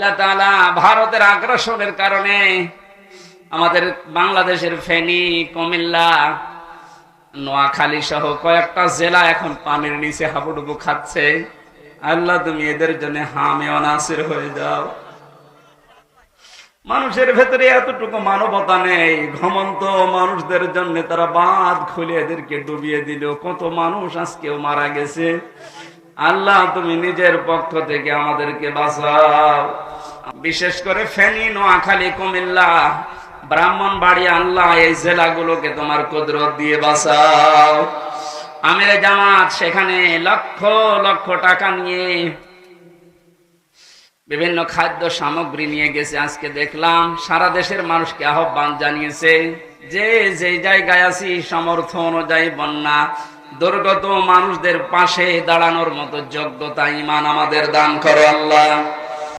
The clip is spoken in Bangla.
আল্লাহ তাআলা ভারতের আগ্রাসনের কারণে আমাদের বাংলাদেশের ফেনী, কুমিল্লা, নোয়াখালী সহ কয়েকটা জেলা এখন পানির নিচে হাবুডুবু খাচ্ছে। আল্লাহ তুমি এদের জন্য হামে অনাসির হয়ে যাও। মানুষের ভেতরে এতটুকু মানবতা নেই, ঘমন্ত মানুষদের জন্য তারা বাঁধ খুলে এদেরকে ডুবিয়ে দিল। কত মানুষ আজকেও মারা গেছে। আল্লাহ তুমি নিজের পক্ষ থেকে আমাদেরকে বাঁচাও। বিশেষ করে ফেনী, নোয়াখালী, কুমিল্লা, ব্রাহ্মণবাড়িয়া, আল্লাহ এই জেলাগুলোকে তোমার কুদরত দিয়ে বাঁচাও। আমিরে জামাত সেখানে লক্ষ লক্ষ টাকা নিয়ে বিভিন্ন খাদ্য সামগ্রী নিয়ে গেছে। আজকে দেখলাম সারা দেশের মানুষকে আহ্বান জানিয়েছে যে যে জায়গায় আছি সামর্থ্য অনুযায়ী বন্যা দুর্গত মানুষদের পাশে দাঁড়ানোর মতো যোগ্যতা, ঈমান আমাদের দান করো আল্লাহ।